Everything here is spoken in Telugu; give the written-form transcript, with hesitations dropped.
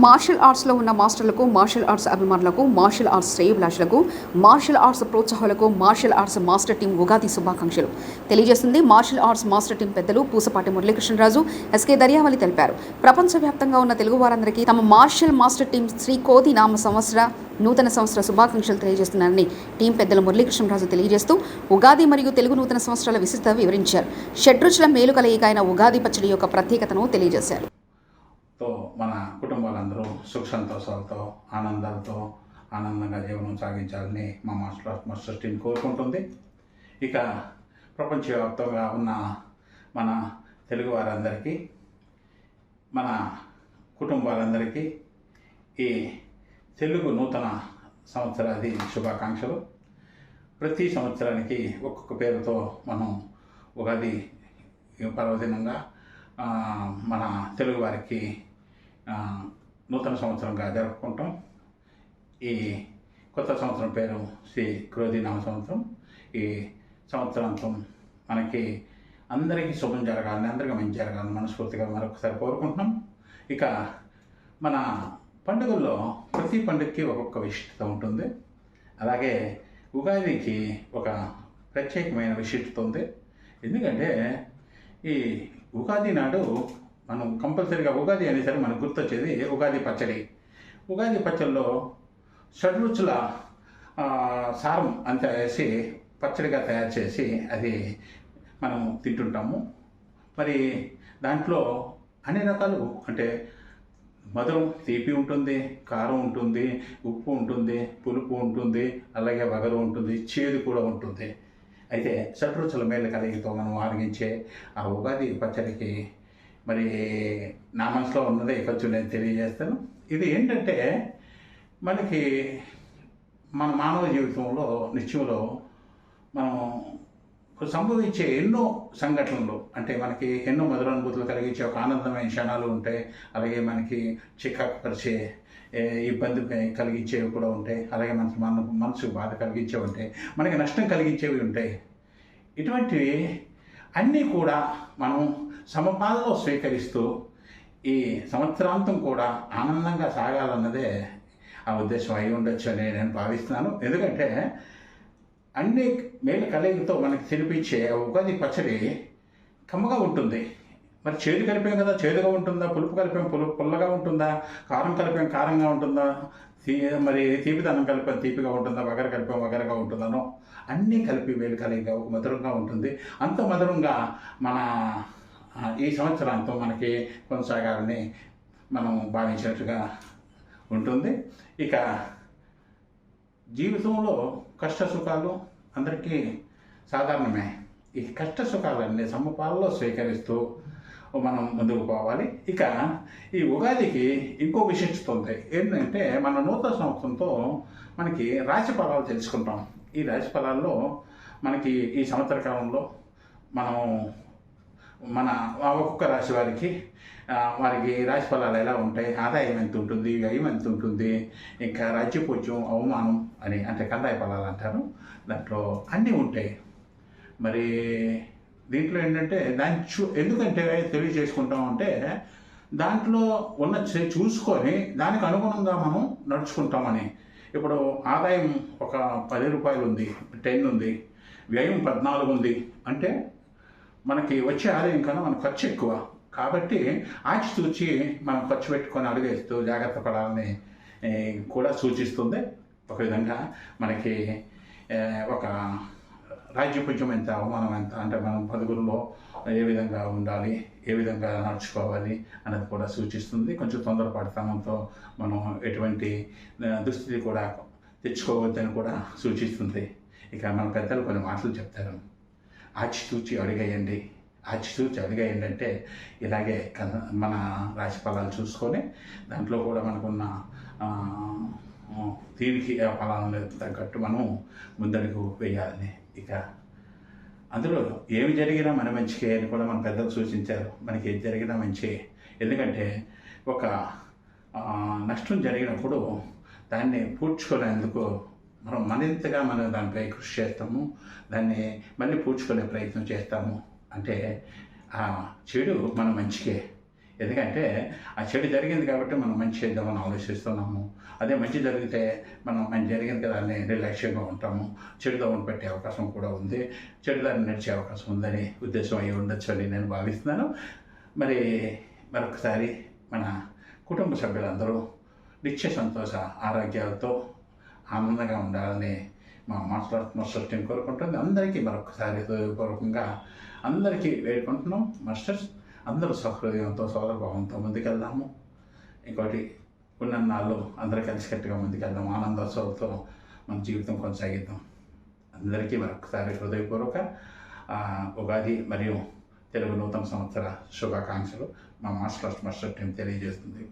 మార్షల్ ఆర్ట్స్లో ఉన్న మాస్టర్లకు, మార్షల్ ఆర్ట్స్ అభిమానులకు, మార్షల్ ఆర్ట్స్ శ్రేయోభిలాషులకు, మార్షల్ ఆర్ట్స్ ప్రోత్సాహకులకు martial arts master team Ugadi శుభాకాంక్షలు తెలియజేస్తుంది. మార్షల్ ఆర్ట్స్ మాస్టర్ టీం పెద్దలు పూసపాటి మురళీకృష్ణరాజు, ఎస్కే దర్యావళి తెలిపారు. ప్రపంచవ్యాప్తంగా ఉన్న తెలుగు వారందరికీ తమ మార్షల్ మాస్టర్ టీం శ్రీ కోతి నామ సంవత్సర నూతన సంవత్సర శుభాకాంక్షలు తెలియజేస్తున్నారని టీం పెద్దలు మురళీకృష్ణరాజు తెలియజేస్తూ ఉగాది మరియు తెలుగు నూతన సంవత్సరాల విశిష్టత వివరించారు. షడ్రుచుల మేలు కలయిక అయిన ఉగాది పచ్చడి యొక్క ప్రత్యేకతను తెలియజేశారు. మన కుటుంబాలందరూ సుఖ సంతోషాలతో ఆనందంగా జీవనం సాగించాలని మా మాస్టర్ టీం కోరుకుంటుంది. ఇక ప్రపంచవ్యాప్తంగా ఉన్న మన తెలుగు వారందరికీ, మన కుటుంబాలందరికీ ఈ తెలుగు నూతన సంవత్సరాది శుభాకాంక్షలు. ప్రతి సంవత్సరానికి ఒక్కొక్క పేరుతో మనం ఉగాది పర్వదినంగా మన తెలుగు వారికి నూతన సంవత్సరంగా జరుపుకుంటాం. ఈ కొత్త సంవత్సరం పేరు శ్రీ క్రోధి నామ సంవత్సరం. ఈ సంవత్సరాంతం మనకి అందరికీ శుభం జరగాలని, అందరికీ మంచి జరగాలని మనస్ఫూర్తిగా మరొకసారి కోరుకుంటున్నాం. ఇక మన పండుగల్లో ప్రతి పండుగకి ఒక్కొక్క విశిష్టత ఉంటుంది. అలాగే ఉగాదికి ఒక ప్రత్యేకమైన విశిష్టత ఉంది. ఎందుకంటే ఈ ఉగాది నాడు మనం కంపల్సరీగా ఉగాది అనేసరికి మనకు గుర్తొచ్చేది ఉగాది పచ్చడి. ఉగాది పచ్చడిలో షడ్రుచుల సారం అంతా వేసి పచ్చడిగా తయారు చేసి అది మనం తింటుంటాము. మరి దాంట్లో అన్ని రకాలు, అంటే మధురం, తీపి ఉంటుంది, కారం ఉంటుంది, ఉప్పు ఉంటుంది, పులుపు ఉంటుంది, అలాగే వగరు ఉంటుంది, చేదు కూడా ఉంటుంది. అయితే షడ్రుచుల మేలు కలయికతో మనం ఆరగించే ఆ ఉగాది పచ్చడికి మరి నా మనసులో ఉన్నదే కొంచెం నేను తెలియజేస్తాను. ఇది ఏంటంటే మనకి మన మానవ జీవితంలో నిత్యంలో మనం సంభవించే ఎన్నో సంఘటనలు, అంటే మనకి ఎన్నో మధురానుభూతులు కలిగించే ఒక ఆనందమైన క్షణాలు ఉంటాయి. అలాగే మనకి చికాకు పరిచే ఇబ్బంది కలిగించేవి కూడా ఉంటాయి. అలాగే మన మనసుకు బాధ కలిగించేవి ఉంటాయి, మనకి నష్టం కలిగించేవి ఉంటాయి. ఇటువంటివి అన్నీ కూడా మనం సమపాలలో స్వీకరిస్తూ ఈ సంవత్సరాంతం కూడా ఆనందంగా సాగాలన్నదే ఆ ఉద్దేశం అయి ఉండొచ్చు అని నేను భావిస్తున్నాను. ఎందుకంటే అన్ని మేలు కలయికతో మనకి తినిపించే ఉగాది పచ్చడి కమ్మగా ఉంటుంది. మరి చేదు కలిపాం కదా, చేదుగా ఉంటుందా? పులుపు కలిపాం, పుల్లగా ఉంటుందా? కారం కలిపాం, కారంగా ఉంటుందా? మరి తీపిదనం కలిపాం, తీపిగా ఉంటుందా? వగర కలిపాం, వగరగా ఉంటుందనో అన్నీ కలిపి మేలు కలయిక ఒక మధురంగా ఉంటుంది. అంత మధురంగా మన ఈ సంవత్సరాంతం మనకి కొనసాగాలని మనం భావించినట్టుగా ఉంటుంది. ఇక జీవితంలో కష్ట సుఖాలు అందరికీ సాధారణమే. ఈ కష్ట సుఖాలన్నీ సమపాలలో స్వీకరిస్తూ మనం ముందుకు పోవాలి. ఇక ఈ ఉగాదికి ఇంకో విశిష్టత ఉంది. ఏంటంటే మన నూతన సంవత్సరంతో మనకి రాశి ఫలాలు తెలుసుకుంటాం. ఈ రాశి ఫలాల్లో మనకి ఈ సంవత్సర కాలంలో మనం మన ఒక్కొక్క రాశి వారికి రాశి ఫలాలు ఎలా ఉంటాయి, ఆదాయం ఎంత ఉంటుంది, వ్యయం ఎంత ఉంటుంది, ఇంకా రాజ్యపూజ్యం, అవమానం అని, అంటే కందాయ ఫలాలు అంటారు. దాంట్లో అన్నీ ఉంటాయి. మరి దీంట్లో ఏంటంటే ఎందుకంటే తెలియజేసుకుంటాం అంటే దాంట్లో ఉన్న చూసుకొని దానికి అనుగుణంగా మనం నడుచుకుంటామని. ఇప్పుడు ఆదాయం ఒక 10 రూపాయలు ఉంది, 10 ఉంది, వ్యయం 14 ఉంది అంటే మనకి వచ్చే ఆదాయం కన్నా మన ఖర్చు ఎక్కువ. కాబట్టి ఆచితూచి మనం ఖర్చు పెట్టుకొని అడుగేస్తూ జాగ్రత్త పడాలని కూడా సూచిస్తుంది. ఒక విధంగా మనకి ఒక రాజ్యపుంజం ఎంత, అవమానం ఎంత, అంటే మనం పదుగురులో ఏ విధంగా ఉండాలి, ఏ విధంగా నడుచుకోవాలి అన్నది కూడా సూచిస్తుంది. కొంచెం తొందరపడతామంతో మనం ఎటువంటి దుస్థితి కూడా తెచ్చుకోవద్దని కూడా సూచిస్తుంది. ఇక మన పెద్దలు కొన్ని మాటలు చెప్తారు. ఆచితూచి అడిగేయండి, ఆచితూచి అడిగేయండి అంటే ఇలాగే మన రాశి ఫలాలు చూసుకొని దాంట్లో కూడా మనకున్న దీనికి ఫలాలను తగ్గట్టు మనం ముందడుగు వేయాలని. ఇక అందులో ఏమి జరిగినా మన మంచికే అని కూడా మన పెద్దలు సూచించారు. మనకి ఏది జరిగినా మంచి. ఎందుకంటే ఒక నష్టం జరిగినప్పుడు దాన్ని పూడ్చుకునేందుకు మనం మరింతగా మనం దానిపై కృషి చేస్తాము, దాన్ని మళ్ళీ పూడ్చుకునే ప్రయత్నం చేస్తాము. అంటే ఆ చెడు మన మంచికే. ఎందుకంటే ఆ చెడు జరిగింది కాబట్టి మనం మంచి చేద్దామని ఆలోచిస్తున్నాము. అదే మంచి జరిగితే మనం మంచి జరిగింది కదా అని రిలాక్స్గా ఉంటాము. చెడుతో పెట్టే అవకాశం కూడా ఉంది, చెడుదాన్ని నడిచే అవకాశం ఉందని ఉద్దేశం అయి ఉండొచ్చు అని నేను భావిస్తున్నాను. మరొకసారి మన కుటుంబ సభ్యులందరూ నిత్య సంతోష ఆరోగ్యాలతో ఆనందంగా ఉండాలని మా మాస్టర్ టీం కోరుకుంటుంది. అందరికీ మరొకసారి హృదయపూర్వకంగా అందరికీ వేడుకుంటున్నాం. మాస్టర్స్ అందరూ సహృదయంతో సోదరభావంతో ముందుకెళ్దాము. ఇంకోటి ఉన్నన్నాళ్ళు అందరూ కలిసికట్టుగా ముందుకెళ్దాం. ఆనందోత్సవంతో మన జీవితం కొనసాగిద్దాం. అందరికీ మరొకసారి హృదయపూర్వక ఉగాది మరియు తెలుగు నూతన సంవత్సర శుభాకాంక్షలు మా మాస్టర్ టీం తెలియజేస్తుంది.